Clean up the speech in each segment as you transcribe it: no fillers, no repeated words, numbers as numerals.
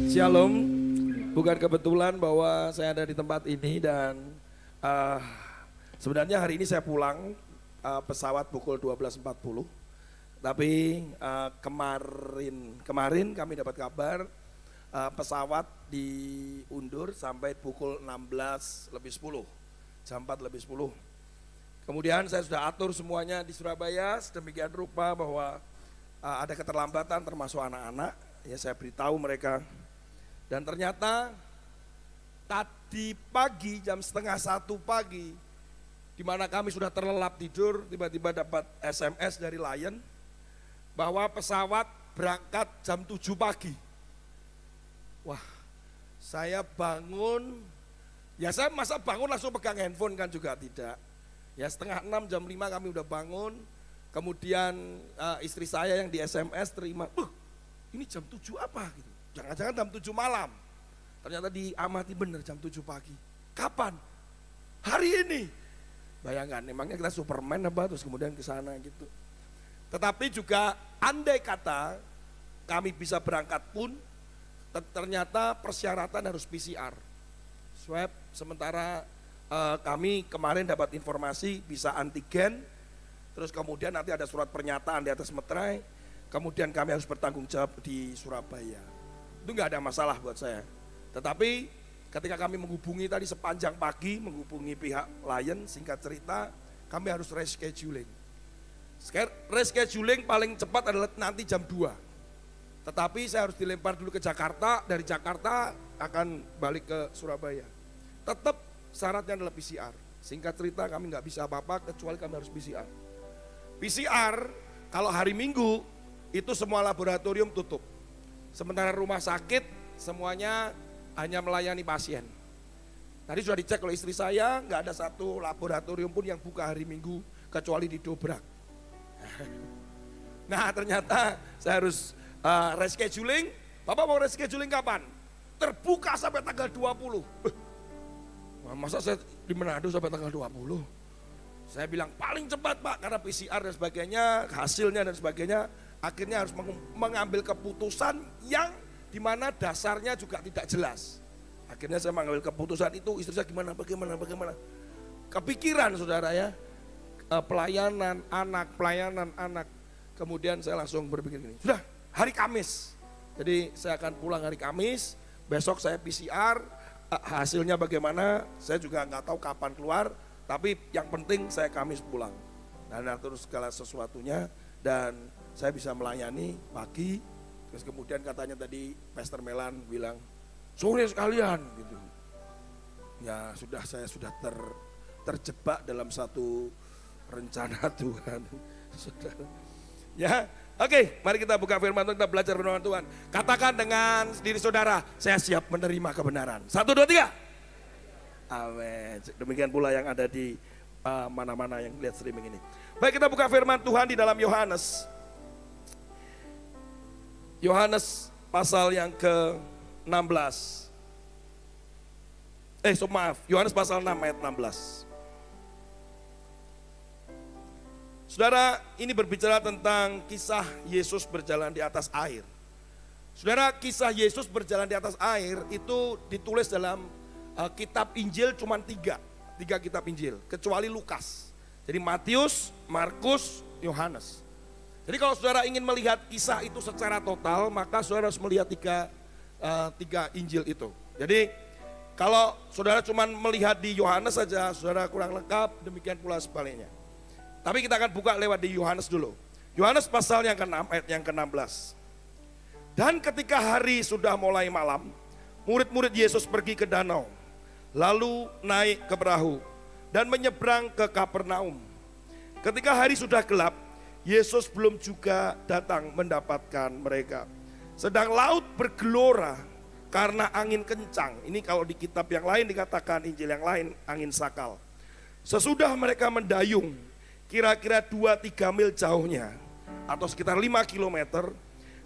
Shalom, bukan kebetulan bahwa saya ada di tempat ini dan eh, sebenarnya hari ini saya pulang pesawat pukul 12.40. Tapi kemarin kami dapat kabar pesawat diundur sampai pukul 16 lebih 10, jam 4 lebih 10. Kemudian saya sudah atur semuanya di Surabaya sedemikian rupa bahwa ada keterlambatan termasuk anak-anak. Ya saya beritahu mereka. Dan ternyata tadi pagi jam setengah 1 pagi, di mana kami sudah terlelap tidur, tiba-tiba dapat SMS dari Lion bahwa pesawat berangkat jam 7 pagi. Wah, saya bangun, ya saya masa bangun langsung pegang handphone kan juga tidak. Ya setengah 6 jam 5 kami udah bangun, kemudian istri saya yang di SMS terima, ini jam 7 apa gitu. Jangan-jangan jam 7 malam. Ternyata diamati benar jam 7 pagi. Kapan? Hari ini. Bayangkan, emangnya kita Superman apa terus kemudian ke sana gitu. Tetapi juga andai kata kami bisa berangkat pun ternyata persyaratan harus PCR. Swab, sementara kami kemarin dapat informasi bisa antigen, terus kemudian nanti ada surat pernyataan di atas meterai, kemudian kami harus bertanggung jawab di Surabaya. Itu nggak ada masalah buat saya. Tetapi ketika kami menghubungi tadi sepanjang pagi, menghubungi pihak Lion, singkat cerita kami harus rescheduling. Rescheduling paling cepat adalah nanti jam 2. Tetapi saya harus dilempar dulu ke Jakarta, dari Jakarta akan balik ke Surabaya. Tetap syaratnya adalah PCR. Singkat cerita kami nggak bisa apa-apa kecuali kami harus PCR. PCR kalau hari Minggu itu semua laboratorium tutup. Sementara rumah sakit semuanya hanya melayani pasien. Tadi sudah dicek oleh istri saya, nggak ada satu laboratorium pun yang buka hari Minggu kecuali didobrak. Nah ternyata saya harus rescheduling. Bapak mau rescheduling kapan? Terbuka sampai tanggal 20. Masa saya di Manado sampai tanggal 20? Saya bilang paling cepat Pak, karena PCR dan sebagainya, hasilnya dan sebagainya. Akhirnya harus mengambil keputusan yang dimana dasarnya juga tidak jelas. Akhirnya saya mengambil keputusan itu, istri saya bagaimana. Kepikiran saudara ya, pelayanan anak. Kemudian saya langsung berpikir gini, sudah hari Kamis. Jadi saya akan pulang hari Kamis, besok saya PCR, hasilnya bagaimana saya juga nggak tahu kapan keluar. Tapi yang penting saya Kamis pulang. Dan atur segala sesuatunya dan saya bisa melayani pagi, terus kemudian katanya tadi Pastor Melan bilang sore sekalian gitu. Ya sudah, saya sudah terjebak dalam satu rencana Tuhan. Saudara. Ya, oke, mari kita buka firman Tuhan, kita belajar firman Tuhan. Katakan dengan diri saudara, saya siap menerima kebenaran. 1, 2, 3. Amin. Demikian pula yang ada di mana-mana yang lihat streaming ini. Baik, kita buka firman Tuhan di dalam Yohanes pasal yang ke-16. Yohanes pasal 6 ayat 16. Saudara, ini berbicara tentang kisah Yesus berjalan di atas air. Saudara, kisah Yesus berjalan di atas air itu ditulis dalam kitab Injil cuma 3 kitab Injil, kecuali Lukas. Jadi Matius, Markus, Yohanes. Jadi kalau saudara ingin melihat kisah itu secara total, maka saudara harus melihat tiga Injil itu. Jadi kalau saudara cuma melihat di Yohanes saja, saudara kurang lengkap, demikian pula sebaliknya. Tapi kita akan buka lewat di Yohanes dulu. Yohanes pasal yang ke-6 ayat yang ke-16. Dan ketika hari sudah mulai malam, murid-murid Yesus pergi ke danau, lalu naik ke perahu dan menyeberang ke Kapernaum. Ketika hari sudah gelap, Yesus belum juga datang mendapatkan mereka. Sedang laut bergelora karena angin kencang. Ini kalau di kitab yang lain dikatakan, Injil yang lain, angin sakal. Sesudah mereka mendayung, kira-kira 2-3 mil jauhnya, atau sekitar 5 kilometer,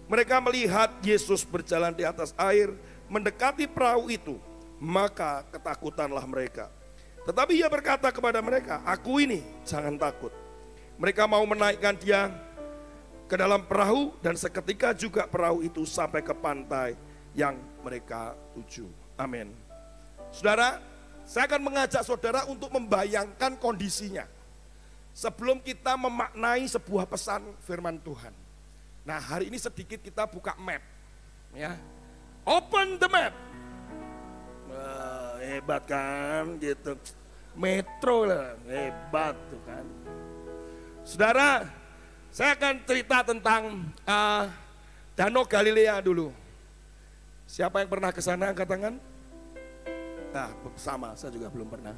mereka melihat Yesus berjalan di atas air, mendekati perahu itu. Maka ketakutanlah mereka. Tetapi ia berkata kepada mereka, aku ini, jangan takut. Mereka mau menaikkan dia ke dalam perahu dan seketika juga perahu itu sampai ke pantai yang mereka tuju. Amin. Saudara, saya akan mengajak saudara untuk membayangkan kondisinya sebelum kita memaknai sebuah pesan firman Tuhan. Nah, hari ini sedikit kita buka map, ya. Open the map. Wah, hebat kan, gitu. Metro lah, hebat tuh kan. Saudara, saya akan cerita tentang Danau Galilea dulu. Siapa yang pernah ke sana angkat tangan? Nah, sama, saya juga belum pernah.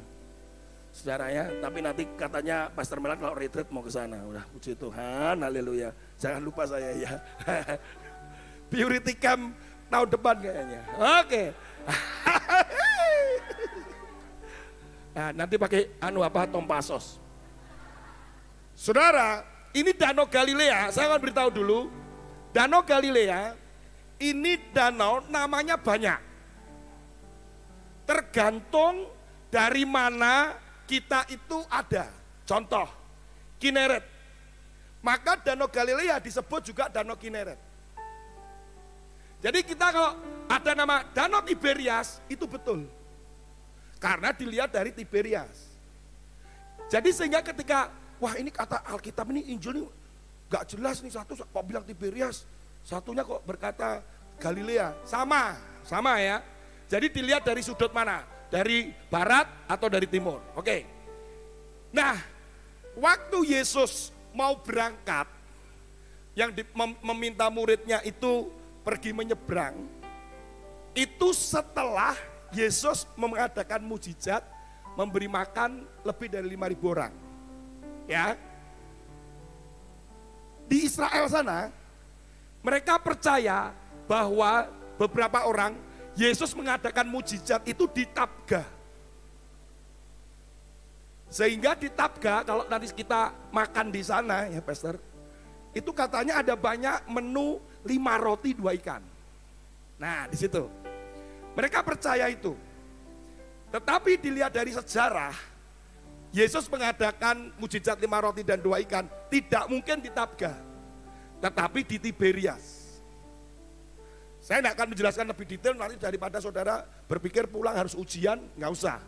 Saudara ya, tapi nanti katanya Pastor Melan kalau retreat mau ke sana. Udah, puji Tuhan, haleluya. Jangan lupa saya ya. Purity Camp tahun depan kayaknya. Oke. Nah, nanti pakai Tompasos. Saudara, ini Danau Galilea, saya akan beritahu dulu. Danau Galilea, ini danau namanya banyak. Tergantung dari mana kita itu ada. Contoh, Kineret. Maka Danau Galilea disebut juga Danau Kineret. Jadi kita kalau ada nama Danau Tiberias, itu betul. Karena dilihat dari Tiberias. Jadi sehingga ketika, wah ini kata Alkitab ini Injil ini gak jelas nih, satu kok bilang Tiberias, satunya kok berkata Galilea. Sama ya. Jadi dilihat dari sudut mana, dari barat atau dari timur. Oke. Nah, waktu Yesus mau berangkat, yang meminta muridnya itu pergi menyeberang, itu setelah Yesus mengadakan mujizat, memberi makan lebih dari 5.000 orang. Ya. Di Israel sana, mereka percaya bahwa beberapa orang Yesus mengadakan mujizat itu di Tabga. Sehingga di Tabga, kalau nanti kita makan di sana ya Pastor, itu katanya ada banyak menu 5 roti 2 ikan. Nah di situ. Mereka percaya itu. Tetapi dilihat dari sejarah, Yesus mengadakan mujizat 5 roti dan 2 ikan, tidak mungkin di Tabga, tetapi di Tiberias. Saya tidak akan menjelaskan lebih detail, nanti daripada saudara berpikir pulang harus ujian, nggak usah.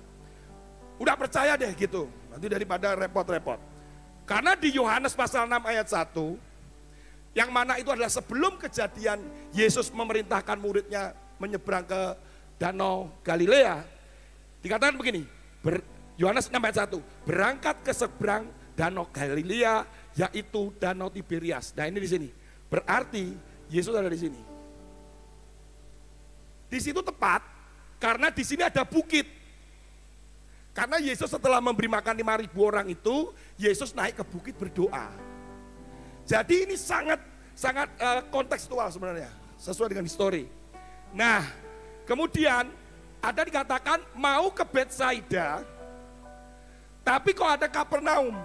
Udah percaya deh gitu, nanti daripada repot-repot. Karena di Yohanes pasal 6 ayat 1, yang mana itu adalah sebelum kejadian Yesus memerintahkan muridnya menyeberang ke Danau Galilea, dikatakan begini, Yohanes 6 ayat 1, berangkat ke seberang Danau Galilea, yaitu Danau Tiberias. Nah ini di sini, berarti Yesus ada di sini. Di situ tepat, karena di sini ada bukit. Karena Yesus setelah memberi makan 5.000 orang itu, Yesus naik ke bukit berdoa. Jadi ini sangat kontekstual sebenarnya, sesuai dengan histori. Nah, kemudian ada dikatakan mau ke Betsaida, tapi kok ada Kapernaum.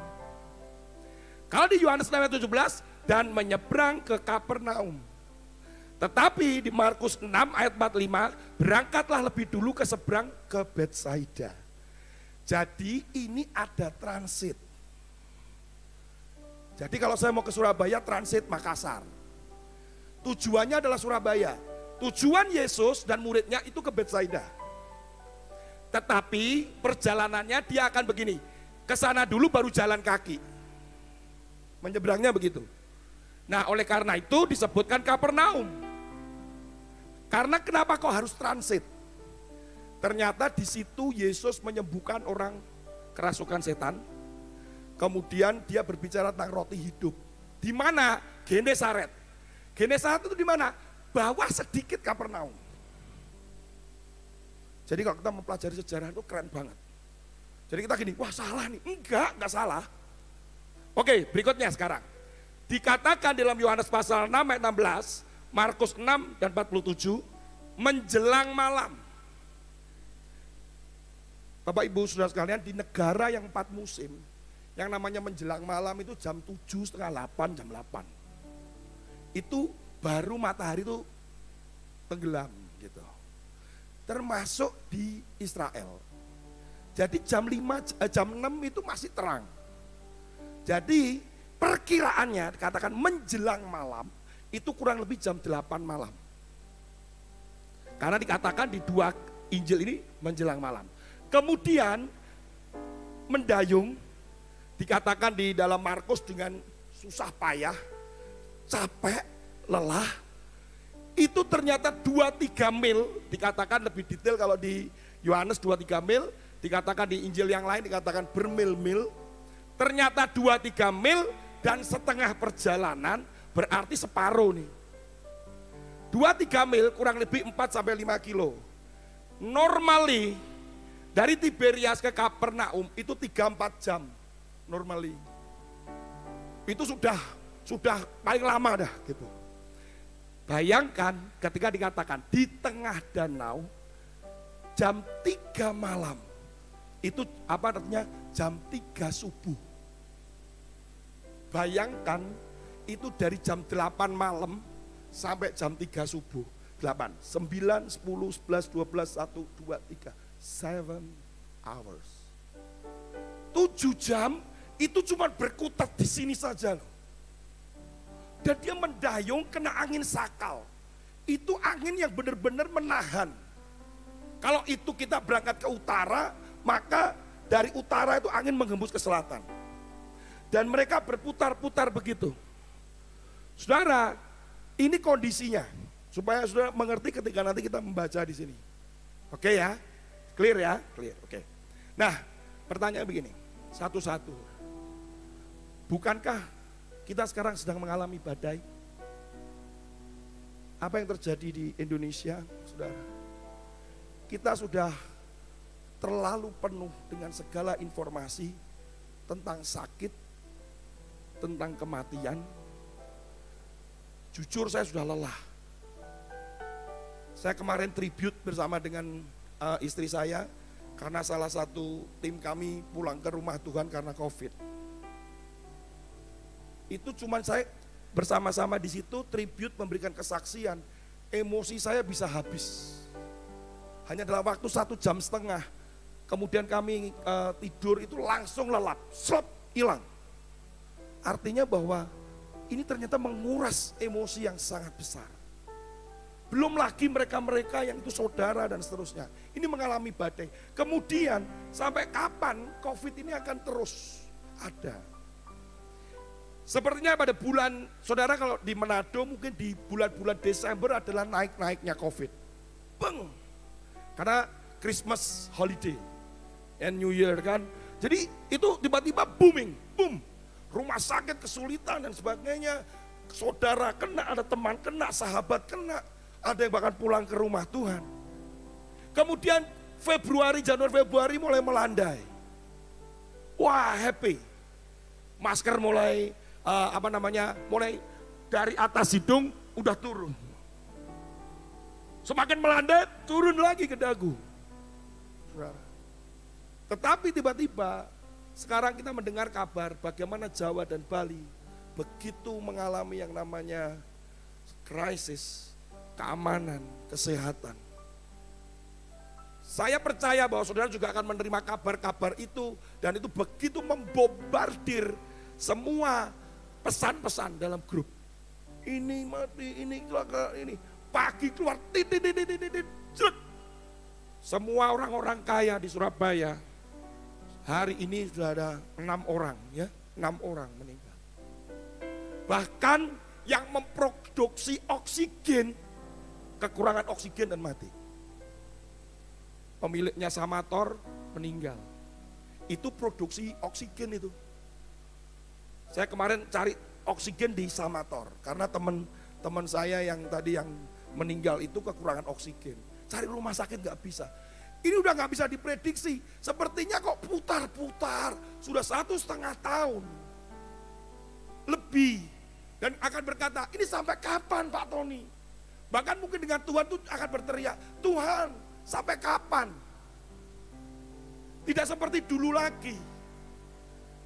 Kalau di Yohanes 17, dan menyeberang ke Kapernaum. Tetapi di Markus 6 ayat 45, berangkatlah lebih dulu ke seberang ke Betsaida. Jadi ini ada transit. Jadi kalau saya mau ke Surabaya, transit Makassar. Tujuannya adalah Surabaya. Tujuan Yesus dan muridnya itu ke Betsaida. Tetapi perjalanannya dia akan begini, ke sana dulu baru jalan kaki. Menyeberangnya begitu. Nah oleh karena itu disebutkan Kapernaum. Karena kenapa kok harus transit? Ternyata di situ Yesus menyembuhkan orang kerasukan setan. Kemudian dia berbicara tentang roti hidup. Di mana? Genesaret. Genesaret itu di mana? Bawah sedikit Kapernaum. Jadi kalau kita mempelajari sejarah itu keren banget. Jadi kita gini, wah salah nih. Enggak salah. Oke, berikutnya sekarang. Dikatakan dalam Yohanes pasal 6 ayat 16, Markus 6 dan 47, menjelang malam. Bapak Ibu Saudara sekalian, di negara yang 4 musim, yang namanya menjelang malam itu jam 7, setengah 8, jam 8. Itu baru matahari itu tenggelam gitu. Termasuk di Israel. Jadi jam 6 itu masih terang. Jadi perkiraannya dikatakan menjelang malam, itu kurang lebih jam 8 malam. Karena dikatakan di 2 Injil ini menjelang malam. Kemudian mendayung dikatakan di dalam Markus dengan susah payah, capek, lelah. Itu ternyata 2-3 mil, dikatakan lebih detail kalau di Yohanes 2-3 mil, dikatakan di Injil yang lain dikatakan bermil-mil. Ternyata 2-3 mil dan setengah perjalanan berarti separuh nih. 2-3 mil kurang lebih 4-5 kilo. Normally dari Tiberias ke Kapernaum itu 3-4 jam. Normally. Itu sudah paling lama dah gitu. Bayangkan ketika dikatakan di tengah danau jam 3 malam. Itu apa artinya? Jam 3 subuh. Bayangkan itu dari jam 8 malam sampai jam 3 subuh. 8, 9, 10, 11, 12, 1, 2, 3. 7 hours. 7 jam itu cuma berkutat di sini saja loh. Dan dia mendayung kena angin sakal. Itu angin yang benar-benar menahan. Kalau itu kita berangkat ke utara, maka dari utara itu angin menghembus ke selatan. Dan mereka berputar-putar begitu. Saudara, ini kondisinya. Supaya saudara mengerti ketika nanti kita membaca di sini. Oke ya? Clear ya? Clear, oke. Nah, pertanyaan begini. Satu-satu. Bukankah kita sekarang sedang mengalami badai? Apa yang terjadi di Indonesia, saudara? Kita sudah terlalu penuh dengan segala informasi tentang sakit, tentang kematian. Jujur saya sudah lelah. Saya kemarin tribute bersama dengan istri saya karena salah satu tim kami pulang ke rumah Tuhan karena COVID. Itu cuman saya bersama-sama di situ tribute memberikan kesaksian. Emosi saya bisa habis. Hanya dalam waktu 1,5 jam. Kemudian kami tidur itu langsung lelap, slop, hilang. Artinya bahwa ini ternyata menguras emosi yang sangat besar. Belum lagi mereka-mereka yang itu saudara dan seterusnya. Ini mengalami badai. Kemudian sampai kapan COVID ini akan terus ada. Sepertinya pada bulan, saudara kalau di Manado mungkin di bulan-bulan Desember adalah naik-naiknya COVID. Beng! Karena Christmas holiday and New Year kan. Jadi itu tiba-tiba booming, boom. Rumah sakit kesulitan dan sebagainya. Saudara kena, ada teman kena, sahabat kena. Ada yang bahkan pulang ke rumah Tuhan. Kemudian Januari, Februari mulai melandai. Wah happy. Masker mulai mulai dari atas hidung udah turun. Semakin melandai turun lagi ke dagu. Tetapi tiba-tiba sekarang kita mendengar kabar bagaimana Jawa dan Bali begitu mengalami yang namanya krisis, keamanan, kesehatan. Saya percaya bahwa saudara juga akan menerima kabar-kabar itu dan itu begitu membombardir semua pesan-pesan dalam grup. Ini mati, ini celaka, ini pagi keluar titit. Semua orang-orang kaya di Surabaya hari ini sudah ada 6 orang ya, 6 orang meninggal. Bahkan yang memproduksi oksigen kekurangan oksigen dan mati. Pemiliknya Samator meninggal. Itu produksi oksigen itu. Saya kemarin cari oksigen di Samator karena teman saya yang tadi yang meninggal itu kekurangan oksigen. Cari rumah sakit nggak bisa. Ini udah nggak bisa diprediksi. Sepertinya kok putar-putar. Sudah 1,5 tahun. Lebih. Dan akan berkata, ini sampai kapan Pak Tony? Bahkan mungkin dengan Tuhan itu akan berteriak, Tuhan sampai kapan? Tidak seperti dulu lagi.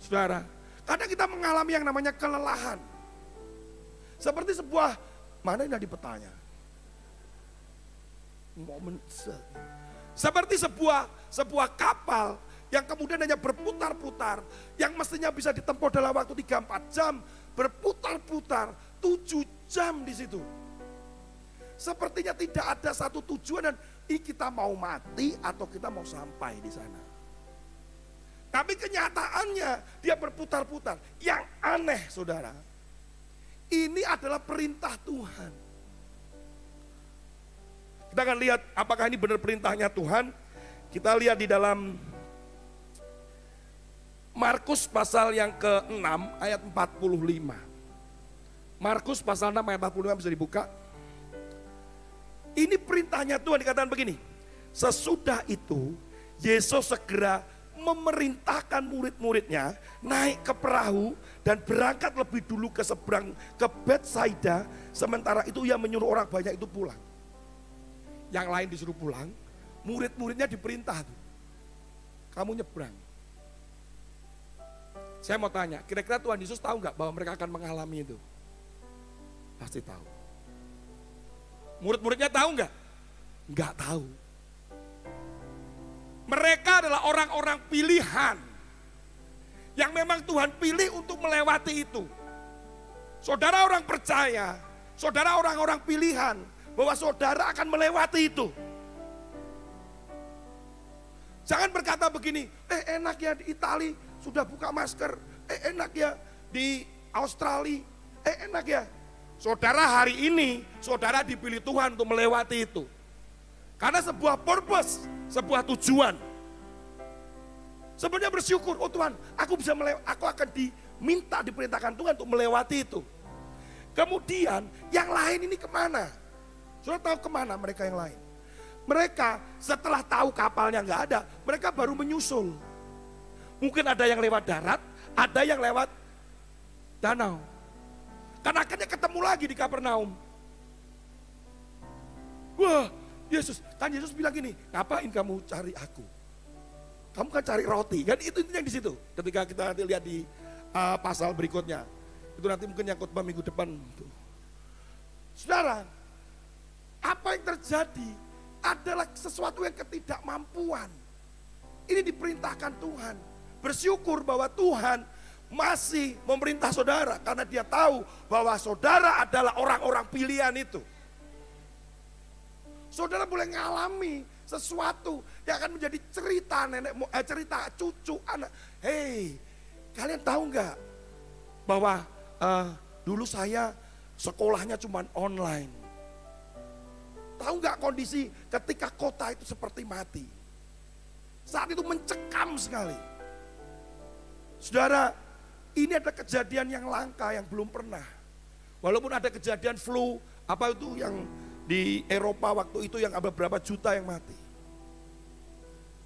Saudara, kadang kita mengalami yang namanya kelelahan. Seperti sebuah, mana yang di petanya? Momen seperti sebuah kapal yang kemudian hanya berputar-putar, yang mestinya bisa ditempuh dalam waktu 3-4 jam, berputar-putar 7 jam di situ. Sepertinya tidak ada satu tujuan dan kita mau mati atau kita mau sampai di sana. Tapi kenyataannya dia berputar-putar. Yang aneh saudara, ini adalah perintah Tuhan. Kita akan lihat apakah ini benar perintahnya Tuhan. Kita lihat di dalam Markus pasal yang ke-6 ayat 45. Markus pasal 6 ayat 45 bisa dibuka. Ini perintahnya Tuhan, dikatakan begini. Sesudah itu Yesus segera memerintahkan murid-muridnya naik ke perahu dan berangkat lebih dulu ke seberang ke Betsaida. Sementara itu ia menyuruh orang banyak itu pulang. Yang lain disuruh pulang, murid-muridnya diperintah tuh. Kamu nyebrang. Saya mau tanya, kira-kira Tuhan Yesus tahu nggak bahwa mereka akan mengalami itu? Pasti tahu. Murid-muridnya tahu nggak? Nggak tahu. Mereka adalah orang-orang pilihan yang memang Tuhan pilih untuk melewati itu. Saudara orang percaya, saudara orang-orang pilihan bahwa saudara akan melewati itu. Jangan berkata begini, enak ya di Itali sudah buka masker, enak ya di Australia, enak ya. Saudara hari ini, saudara dipilih Tuhan untuk melewati itu. Karena sebuah purpose, sebuah tujuan. Sebenarnya bersyukur, oh Tuhan, aku akan diperintahkan Tuhan untuk melewati itu. Kemudian yang lain ini kemana? Saudara tahu kemana mereka yang lain? Mereka setelah tahu kapalnya nggak ada, mereka baru menyusul. Mungkin ada yang lewat darat, ada yang lewat danau. Karena akhirnya ketemu lagi di Kapernaum. Wah, Yesus bilang gini, ngapain kamu cari aku? Kamu kan cari roti, kan itu yang di situ. Ketika kita nanti lihat di pasal berikutnya, itu nanti mungkin yang khotbah minggu depan. Saudara, apa yang terjadi adalah sesuatu yang ketidakmampuan. Ini diperintahkan Tuhan. Bersyukur bahwa Tuhan masih memerintah saudara karena dia tahu bahwa saudara adalah orang-orang pilihan itu. Saudara boleh ngalami sesuatu yang akan menjadi cerita cerita cucu, anak. Hei, kalian tahu nggak bahwa dulu saya sekolahnya cuma online. Tahu nggak kondisi ketika kota itu seperti mati? Saat itu mencekam sekali. Saudara, ini ada kejadian yang langka yang belum pernah. Walaupun ada kejadian flu, apa itu yang di Eropa waktu itu yang ada beberapa juta yang mati.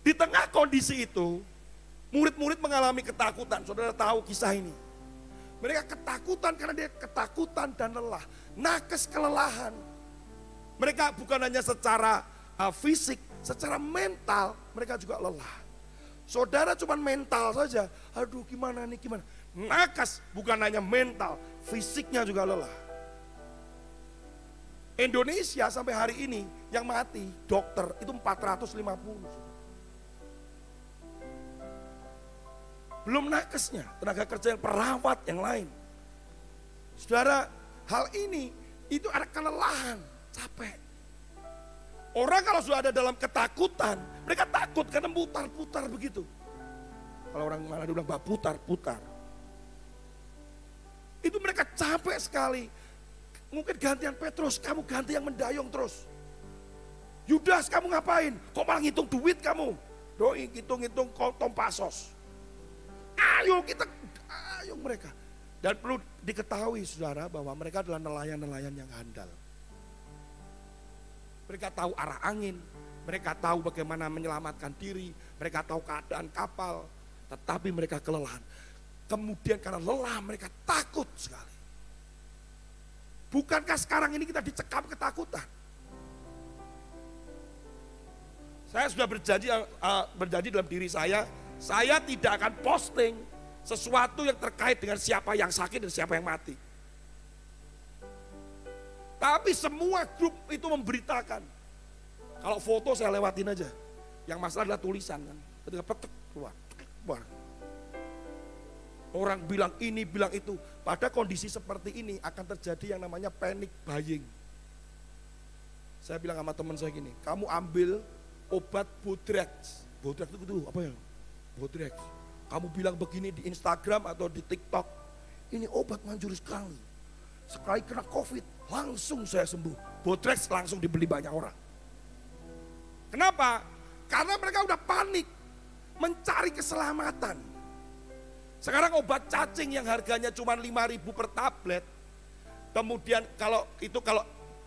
Di tengah kondisi itu, murid-murid mengalami ketakutan. Saudara tahu kisah ini. Mereka ketakutan karena dia ketakutan dan lelah. Nakes, kelelahan. Mereka bukan hanya secara fisik, secara mental mereka juga lelah. Saudara cuma mental saja, aduh gimana nih gimana. Nakes bukan hanya mental, fisiknya juga lelah. Indonesia sampai hari ini yang mati dokter itu 450. Belum nakesnya, tenaga kerja yang perawat yang lain. Saudara, hal ini itu ada kelelahan, capek. Orang kalau sudah ada dalam ketakutan, mereka takut karena putar-putar begitu. Kalau orang mana bilang putar-putar. Itu mereka capek sekali. Mungkin gantian Petrus, kamu ganti yang mendayung terus. Yudas, kamu ngapain? Kok malah ngitung duit kamu? Doi, hitung-hitung kantong pasos. Ayo mereka. Dan perlu diketahui saudara bahwa mereka adalah nelayan-nelayan yang handal. Mereka tahu arah angin, mereka tahu bagaimana menyelamatkan diri, mereka tahu keadaan kapal, tetapi mereka kelelahan. Kemudian karena lelah mereka takut sekali. Bukankah sekarang ini kita dicekam ketakutan? Saya sudah berjanji dalam diri saya tidak akan posting sesuatu yang terkait dengan siapa yang sakit dan siapa yang mati. Tapi semua grup itu memberitakan. Kalau foto saya lewatin aja. Yang masalah adalah tulisan kan. Ketika petek keluar. Orang bilang ini, bilang itu. Pada kondisi seperti ini akan terjadi yang namanya panic buying. Saya bilang sama teman saya gini, kamu ambil obat Bodrex. Bodrex itu apa ya? Bodrex. Kamu bilang begini di Instagram atau di TikTok, ini obat manjur sekali. Sekali kena COVID, langsung saya sembuh. Bodrex langsung dibeli banyak orang. Kenapa? Karena mereka udah panik, mencari keselamatan. Sekarang obat cacing yang harganya cuma 5.000 per tablet, kemudian kalau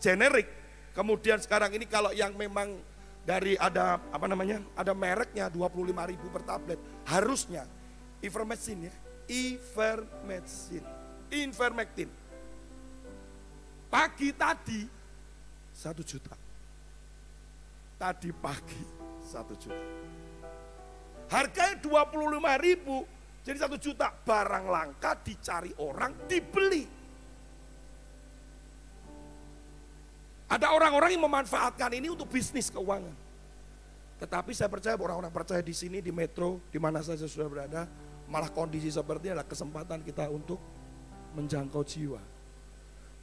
generik, kemudian sekarang ini kalau yang memang dari ada ada mereknya 25.000 per tablet, harusnya ivermectin ya, ivermectin. Pagi tadi 1 juta. Tadi pagi 1 juta. Harganya 25.000, jadi 1 juta. Barang langka, dicari orang, dibeli. Ada orang-orang yang memanfaatkan ini untuk bisnis keuangan. Tetapi saya percaya orang-orang percaya di sini, di Metro, di mana saja sudah berada, malah kondisi seperti ini adalah kesempatan kita untuk menjangkau jiwa.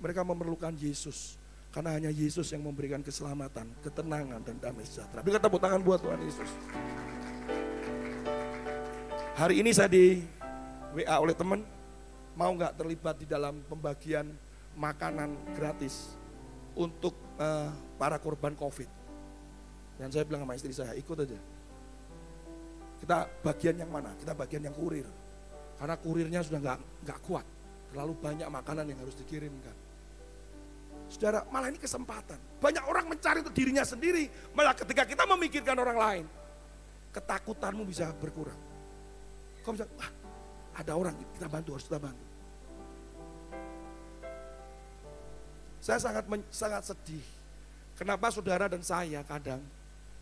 Mereka memerlukan Yesus, karena hanya Yesus yang memberikan keselamatan, ketenangan, dan damai sejahtera. Berikan tepuk tangan buat Tuhan Yesus. Hari ini saya di WA oleh teman, mau nggak terlibat di dalam pembagian makanan gratis untuk para korban COVID. Dan saya bilang sama istri saya, ikut aja. Kita bagian yang mana? Kita bagian yang kurir. Karena kurirnya sudah nggak kuat, terlalu banyak makanan yang harus dikirimkan. Saudara, malah ini kesempatan. Banyak orang mencari untuk dirinya sendiri, malah ketika kita memikirkan orang lain, ketakutanmu bisa berkurang. Kau bisa, wah ada orang kita bantu, harus kita bantu. Saya sangat sedih. Kenapa saudara dan saya kadang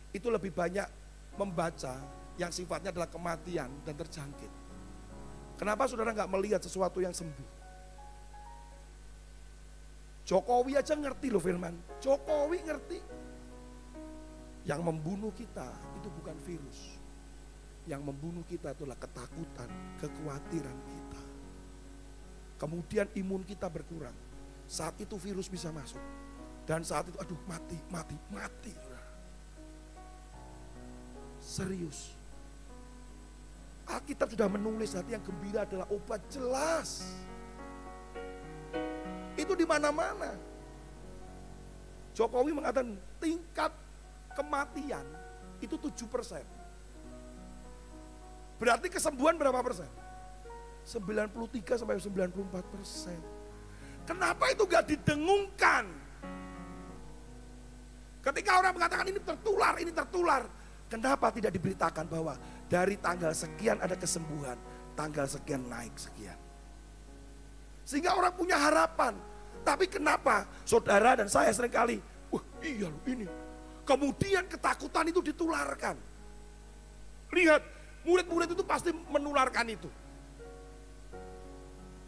itu lebih banyak membaca yang sifatnya adalah kematian dan terjangkit. Kenapa saudara nggak melihat sesuatu yang sembuh? Jokowi aja ngerti loh firman. Jokowi ngerti. Yang membunuh kita itu bukan virus. Yang membunuh kita itulah ketakutan, kekhawatiran kita. Kemudian imun kita berkurang. Saat itu virus bisa masuk. Dan saat itu aduh mati. Serius. Alkitab sudah menulis hati yang gembira adalah obat, jelas. Itu di mana-mana. Jokowi mengatakan tingkat kematian itu 7%. Berarti kesembuhan berapa persen? 93 sampai 94%. Kenapa itu gak didengungkan? Ketika orang mengatakan ini tertular. Kenapa tidak diberitakan bahwa dari tanggal sekian ada kesembuhan, tanggal sekian naik sekian. Sehingga orang punya harapan. Tapi kenapa saudara dan saya seringkali, wah iya loh ini. Kemudian ketakutan itu ditularkan. Lihat, murid-murid itu pasti menularkan itu.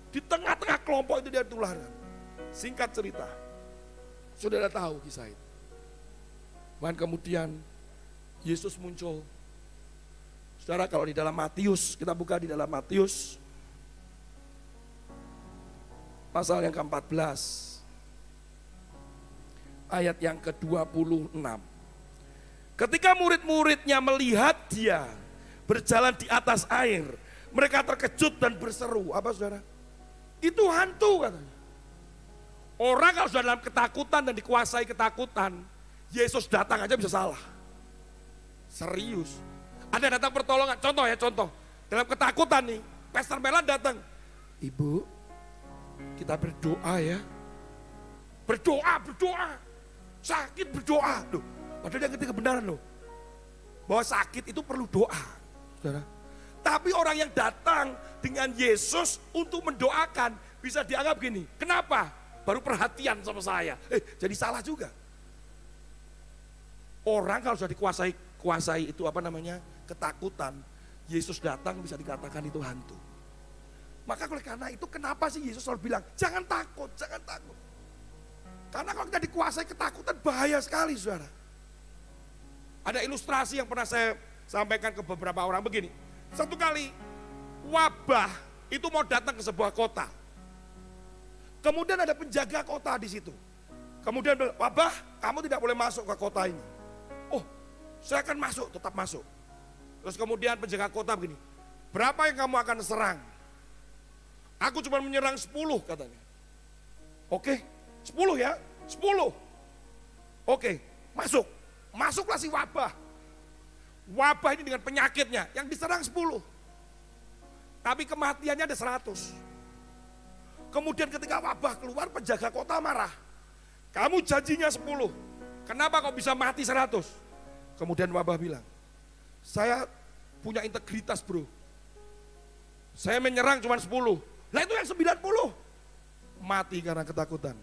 Di tengah-tengah kelompok itu dia tularkan. Singkat cerita, saudara tahu kisah itu. Dan kemudian Yesus muncul. Saudara kalau di dalam Matius, kita buka di dalam Matius pasal yang ke-14 ayat yang ke-26. Ketika murid-muridnya melihat dia berjalan di atas air, mereka terkejut dan berseru. Apa saudara? Itu hantu katanya. Orang kalau sudah dalam ketakutan dan dikuasai ketakutan, Yesus datang aja bisa salah. Serius. Ada datang pertolongan, contoh. Dalam ketakutan nih, Pastor Melan datang. Ibu, kita berdoa ya. Berdoa. Sakit berdoa. Loh, padahal dia ngerti kebenaran loh. Bahwa sakit itu perlu doa. Saudara. Tapi orang yang datang dengan Yesus untuk mendoakan bisa dianggap gini. Kenapa? Baru perhatian sama saya. Jadi salah juga. Orang kalau sudah dikuasai itu ketakutan. Yesus datang bisa dikatakan itu hantu. Maka oleh karena itu kenapa sih Yesus selalu bilang jangan takut. Karena kalau kita dikuasai ketakutan bahaya sekali saudara. Ada ilustrasi yang pernah saya sampaikan ke beberapa orang begini. Satu kali wabah itu mau datang ke sebuah kota. Kemudian ada penjaga kota di situ. Kemudian bilang, wabah kamu tidak boleh masuk ke kota ini. Oh, saya akan masuk, tetap masuk. Terus kemudian penjaga kota begini, berapa yang kamu akan serang? Aku cuma menyerang 10 katanya. Oke, 10 ya, 10. Oke, masuk. Masuklah si wabah. Wabah ini dengan penyakitnya, yang diserang 10. Tapi kematiannya ada 100. Kemudian ketika wabah keluar, penjaga kota marah. Kamu janjinya 10, kenapa kok bisa mati 100? Kemudian wabah bilang, saya punya integritas bro. Saya menyerang cuma 10. Lah itu yang 90 mati karena ketakutan.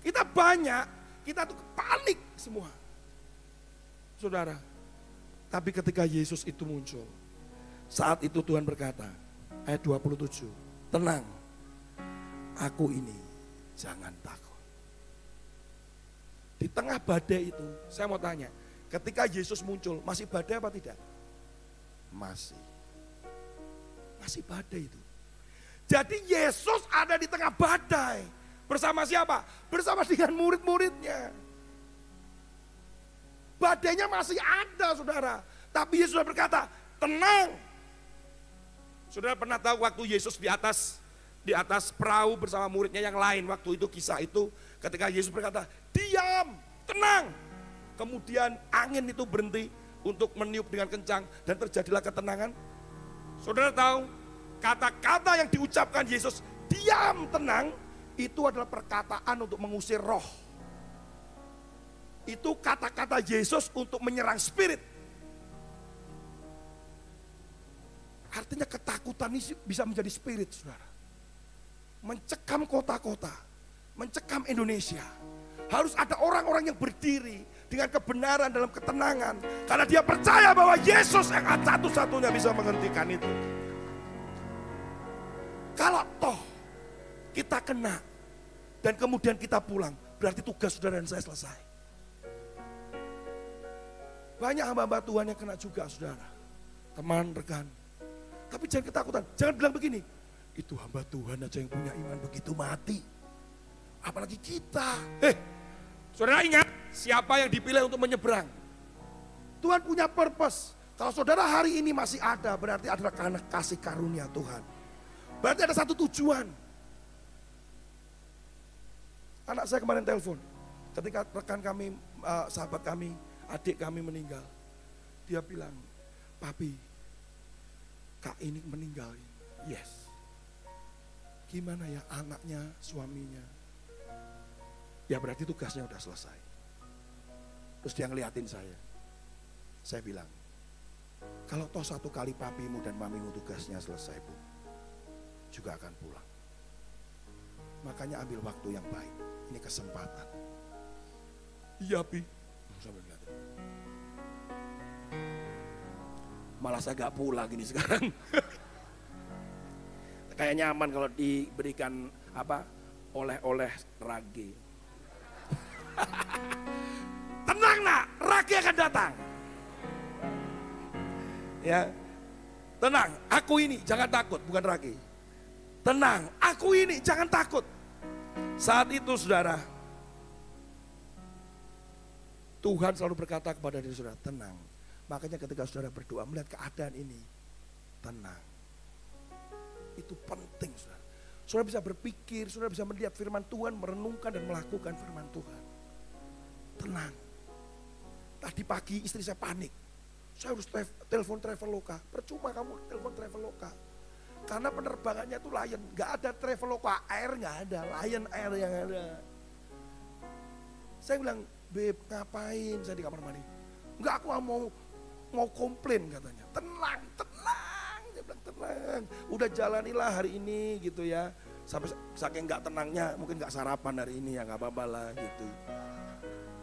Kita banyak, kita tuh panik semua. Saudara, tapi ketika Yesus itu muncul, saat itu Tuhan berkata, ayat 27, tenang, aku ini, jangan takut. Di tengah badai itu, saya mau tanya, ketika Yesus muncul, masih badai apa tidak? Masih badai itu. Jadi Yesus ada di tengah badai. Bersama siapa? Bersama dengan murid-muridnya. Badainya masih ada saudara. Tapi Yesus sudah berkata, tenang. Saudara pernah tahu waktu Yesus di atas perahu bersama muridnya yang lain. Waktu itu kisah itu ketika Yesus berkata, diam, tenang. Kemudian angin itu berhenti untuk meniup dengan kencang dan terjadilah ketenangan. Saudara tahu kata-kata yang diucapkan Yesus, diam, tenang, itu adalah perkataan untuk mengusir roh. Itu kata-kata Yesus untuk menyerang spirit. Artinya ketakutan ini bisa menjadi spirit saudara. Mencekam kota-kota, mencekam Indonesia. Harus ada orang-orang yang berdiri dengan kebenaran dalam ketenangan. Karena dia percaya bahwa Yesus yang satu-satunya bisa menghentikan itu. Kalau toh kita kena dan kemudian kita pulang, berarti tugas saudara dan saya selesai. Banyak hamba-hamba Tuhan yang kena juga saudara. Teman, rekan. Tapi jangan ketakutan, jangan bilang begini, itu hamba Tuhan aja yang punya iman begitu mati. Apalagi kita. Saudara ingat, siapa yang dipilih untuk menyeberang? Tuhan punya purpose. Kalau saudara hari ini masih ada, berarti adalah karena kasih karunia Tuhan. Berarti ada satu tujuan. Anak saya kemarin telepon, ketika rekan kami, sahabat kami, adik kami meninggal. Dia bilang, papi, kak ini meninggal. Yes. Gimana ya anaknya, suaminya? Ya berarti tugasnya udah selesai. Terus dia ngeliatin saya. Saya bilang, kalau toh satu kali papimu dan mamimu tugasnya selesai bu, juga akan pulang. Makanya ambil waktu yang baik. Ini kesempatan. Iya pi. Sampai ngeliatin. Malah saya gak pulang gini sekarang. Kayak nyaman kalau diberikan apa oleh-oleh ragi. Tenang nak, ragi akan datang. Ya, tenang, aku ini jangan takut, bukan ragi. Tenang, aku ini jangan takut. Saat itu saudara, Tuhan selalu berkata kepada diri saudara, tenang. Makanya ketika saudara berdoa melihat keadaan ini, tenang. Itu penting saudara. Saudara bisa berpikir, saudara bisa melihat firman Tuhan, merenungkan dan melakukan firman Tuhan. Tenang. Tadi pagi istri saya panik. Saya harus telepon Traveloka. Percuma kamu telepon Traveloka. Karena penerbangannya itu Lion. Gak ada Traveloka Air, gak ada. Lion Air yang ada. Saya bilang, Beb ngapain saya di kamar mandi? Enggak, aku mau komplain katanya. Tenang, tenang. Dia bilang tenang. Udah jalanilah hari ini gitu ya. Sampai saking gak tenangnya mungkin gak sarapan hari ini ya gak apa-apa lah gitu.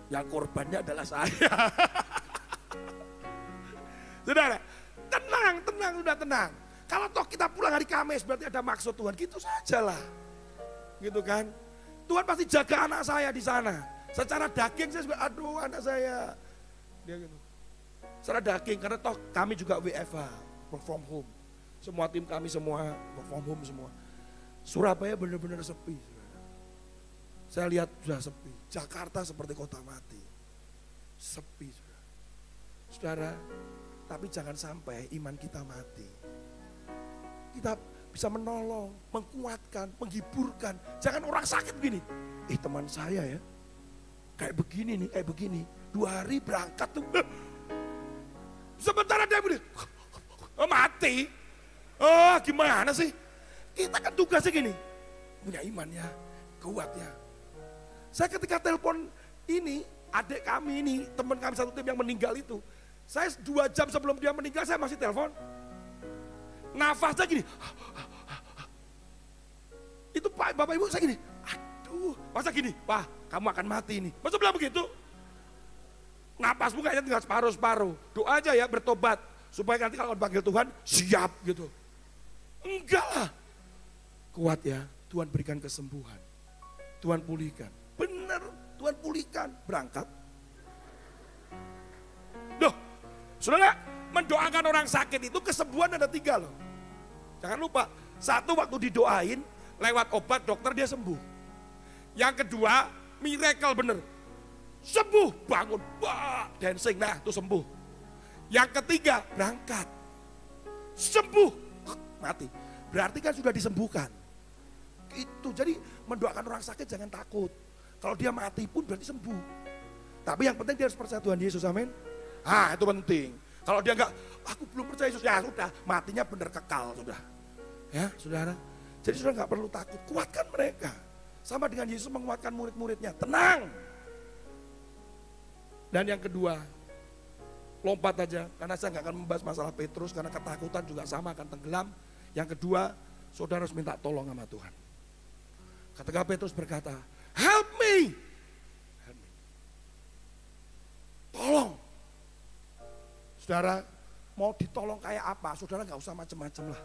Yang korbannya adalah saya. Saudara, tenang, sudah tenang. Kalau toh kita pulang hari Kamis berarti ada maksud Tuhan, gitu sajalah. Gitu kan. Tuhan pasti jaga anak saya di sana. Secara daging saya juga, aduh anak saya. Dia gitu. Secara daging, karena toh kami juga WFH, work from home. Semua tim kami semua work from home semua. Surabaya benar-benar sepi. Saya lihat sudah sepi. Jakarta seperti kota mati. Sepi sudah. Saudara, tapi jangan sampai iman kita mati. Kita bisa menolong, menguatkan, menghiburkan. Jangan orang sakit begini. Teman saya ya, kayak begini nih, kayak begini. 2 hari berangkat tuh. Sementara dia begini, mati. Oh gimana sih? Kita kan tugasnya gini, punya iman ya, kuat ya. Saya ketika telepon ini, adik kami ini, teman kami satu tim yang meninggal itu. Saya 2 jam sebelum dia meninggal, saya masih telepon. Nafasnya gini. Itu Pak, Bapak Ibu saya gini, aduh, masa gini, wah kamu akan mati ini. Masa bilang begitu? Napasmu kayaknya tinggal separuh-separuh. Doa aja ya, bertobat. Supaya nanti kalau dipanggil Tuhan, siap gitu. Enggak lah. Kuat ya, Tuhan berikan kesembuhan. Tuhan pulihkan. Benar, Tuhan pulihkan. Berangkat. Duh, saudara, mendoakan orang sakit itu kesembuhan ada 3 loh. Jangan lupa, 1 waktu didoain, lewat obat dokter dia sembuh. Yang kedua, miracle bener. Sembuh, bangun, wah, dancing, nah itu sembuh. Yang ketiga, berangkat. Sembuh, mati. Berarti kan sudah disembuhkan. Itu, jadi mendoakan orang sakit jangan takut. Kalau dia mati pun berarti sembuh. Tapi yang penting dia harus percaya Tuhan Yesus, amin. Itu penting. Kalau dia enggak, aku belum percaya Yesus, ya sudah, matinya benar kekal, sudah. Ya, saudara. Jadi saudara enggak perlu takut, kuatkan mereka. Sama dengan Yesus menguatkan murid-muridnya, tenang. Dan yang kedua, lompat aja, karena saya enggak akan membahas masalah Petrus, karena ketakutan juga sama akan tenggelam. Yang kedua, saudara harus minta tolong sama Tuhan. Ketika Petrus berkata, help me. Help me. Tolong. Saudara, mau ditolong kayak apa? Saudara enggak usah macam-macam lah.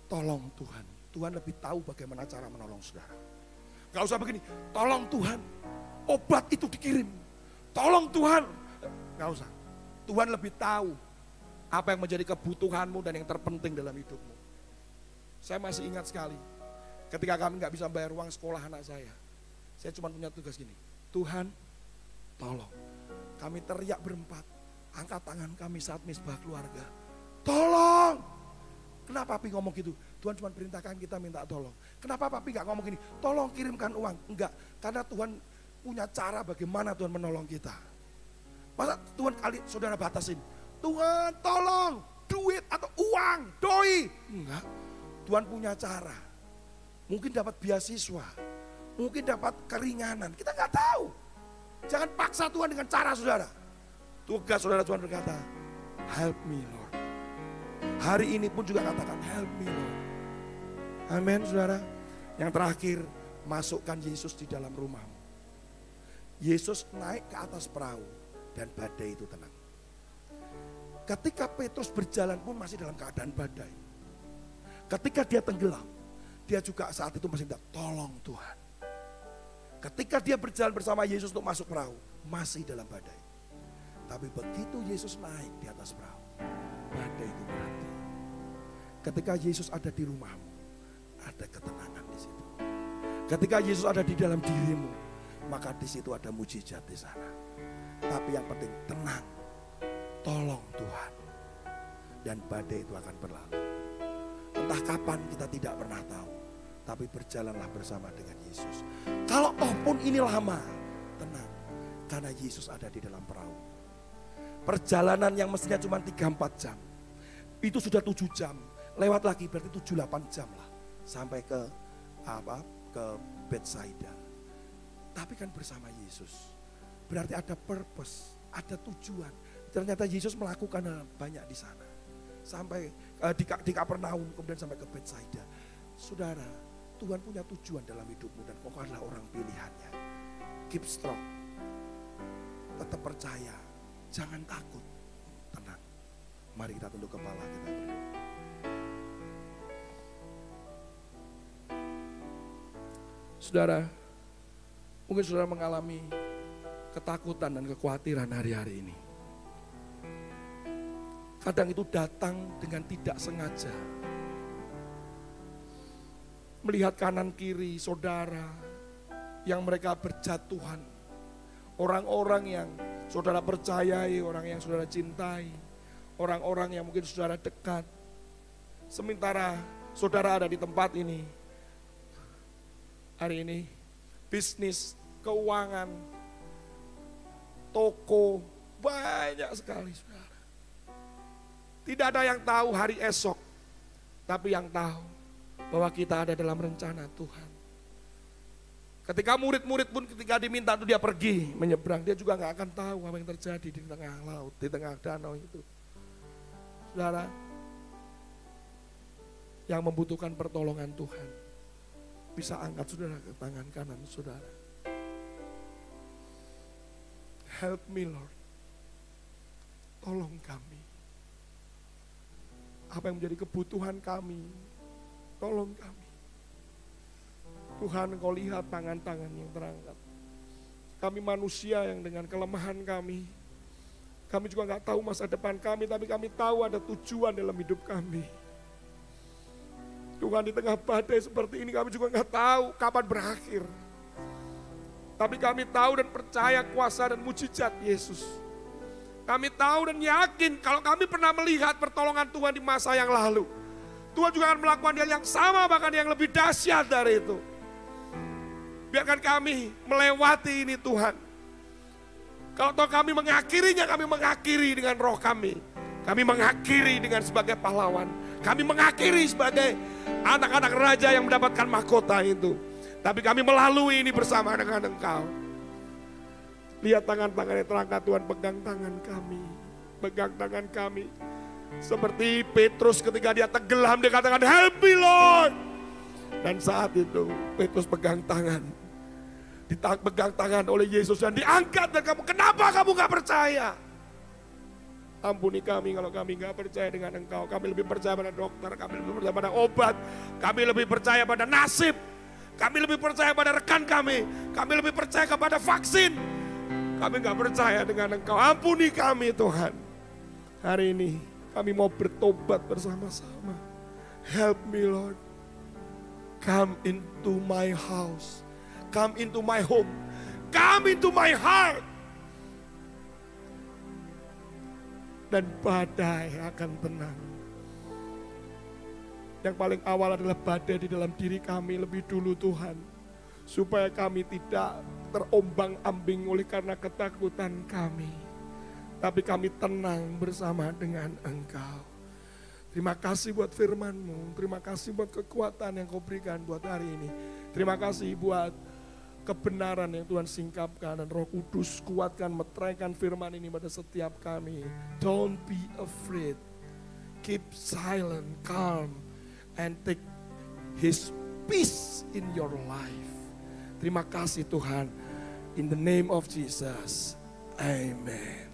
Tolong Tuhan. Tuhan lebih tahu bagaimana cara menolong saudara. Enggak usah begini, tolong Tuhan. Obat itu dikirim. Tolong Tuhan. Enggak usah. Tuhan lebih tahu apa yang menjadi kebutuhanmu dan yang terpenting dalam hidupmu. Saya masih ingat sekali, ketika kami nggak bisa bayar uang sekolah anak saya cuma punya tugas gini, Tuhan tolong. Kami teriak berempat, angkat tangan kami saat misbah keluarga, tolong. Kenapa papi ngomong gitu? Tuhan cuma perintahkan kita minta tolong. Kenapa papi nggak ngomong gini, tolong kirimkan uang? Enggak, karena Tuhan punya cara bagaimana Tuhan menolong kita. Masa Tuhan kali saudara batasin, Tuhan tolong duit atau uang, doi. Enggak, Tuhan punya cara. Mungkin dapat beasiswa, mungkin dapat keringanan, kita nggak tahu. Jangan paksa Tuhan dengan cara saudara. Tugas saudara Tuhan berkata, help me Lord. Hari ini pun juga katakan help me Lord. Amin saudara. Yang terakhir, masukkan Yesus di dalam rumahmu. Yesus naik ke atas perahu dan badai itu tenang. Ketika Petrus berjalan pun masih dalam keadaan badai. Ketika dia tenggelam, dia juga saat itu masih minta tolong Tuhan. Ketika dia berjalan bersama Yesus untuk masuk perahu, masih dalam badai. Tapi begitu Yesus naik di atas perahu, badai itu berhenti. Ketika Yesus ada di rumahmu, ada ketenangan di situ. Ketika Yesus ada di dalam dirimu, maka di situ ada mujizat di sana. Tapi yang penting tenang, tolong Tuhan, dan badai itu akan berlalu. Entah kapan kita tidak pernah tahu, tapi berjalanlah bersama dengan Yesus. Kalau toh pun ini lama, tenang, karena Yesus ada di dalam perahu. Perjalanan yang mestinya cuma 3-4 jam, itu sudah 7 jam, lewat lagi berarti 7-8 jam lah, sampai ke Betsaida. Tapi kan bersama Yesus, berarti ada purpose, ada tujuan. Ternyata Yesus melakukan banyak di sana. Sampai di Kapernaum, kemudian sampai ke Betsaida. Saudara, Tuhan punya tujuan dalam hidupmu dan kau adalah orang pilihannya. Keep strong. Tetap percaya, jangan takut. Tenang. Mari kita tunduk kepala, kita berdoa. Saudara, mungkin saudara mengalami ketakutan dan kekhawatiran hari-hari ini. Kadang itu datang dengan tidak sengaja. Melihat kanan kiri saudara, yang mereka berjatuhan. Orang-orang yang saudara percayai, orang yang saudara cintai, orang-orang yang mungkin saudara dekat. Sementara saudara ada di tempat ini, hari ini, bisnis, keuangan, toko, banyak sekali saudara. Tidak ada yang tahu hari esok, tapi yang tahu bahwa kita ada dalam rencana Tuhan. Ketika murid-murid pun ketika diminta untuk dia pergi menyeberang, dia juga nggak akan tahu apa yang terjadi di tengah laut, di tengah danau itu. Saudara, yang membutuhkan pertolongan Tuhan, bisa angkat saudara ke tangan kanan saudara. Help me Lord, tolong kami. Apa yang menjadi kebutuhan kami, tolong kami. Tuhan, Engkau lihat tangan-tangan yang terangkat. Kami manusia yang dengan kelemahan kami juga nggak tahu masa depan kami, tapi kami tahu ada tujuan dalam hidup kami. Tuhan, di tengah badai seperti ini kami juga nggak tahu kapan berakhir. Tapi kami tahu dan percaya kuasa dan mujizat Yesus. Kami tahu dan yakin kalau kami pernah melihat pertolongan Tuhan di masa yang lalu, Tuhan juga akan melakukan hal yang sama, bahkan yang lebih dahsyat dari itu. Biarkan kami melewati ini Tuhan. Kalau toh kami mengakhirinya, kami mengakhiri dengan roh kami. Kami mengakhiri dengan sebagai pahlawan. Kami mengakhiri sebagai anak-anak raja yang mendapatkan mahkota itu. Tapi kami melalui ini bersama dengan Engkau. Lihat tangan-tangan yang terangkat Tuhan, pegang tangan kami. Pegang tangan kami. Seperti Petrus ketika dia tenggelam, dia katakan, help me Lord. Dan saat itu Petrus pegang tangan. Dipegang tangan oleh Yesus dan diangkat, dan kamu, kenapa kamu gak percaya? Ampuni kami kalau kami gak percaya dengan Engkau. Kami lebih percaya pada dokter, kami lebih percaya pada obat, kami lebih percaya pada nasib, kami lebih percaya pada rekan kami lebih percaya kepada vaksin. Kami gak percaya dengan Engkau. Ampuni kami Tuhan. Hari ini kami mau bertobat bersama-sama. Help me Lord. Come into my house. Come into my home. Come into my heart. Dan badai akan tenang. Yang paling awal adalah badai di dalam diri kami lebih dulu Tuhan. Supaya kami tidak terombang-ambing oleh karena ketakutan kami. Tapi kami tenang bersama dengan Engkau. Terima kasih buat firman-Mu. Terima kasih buat kekuatan yang Kau berikan buat hari ini. Terima kasih buat kebenaran yang Tuhan singkapkan, dan Roh Kudus kuatkan, meteraikan firman ini pada setiap kami. Don't be afraid. Keep silent, calm, and take His peace in your life. Terima kasih Tuhan. In the name of Jesus. Amen.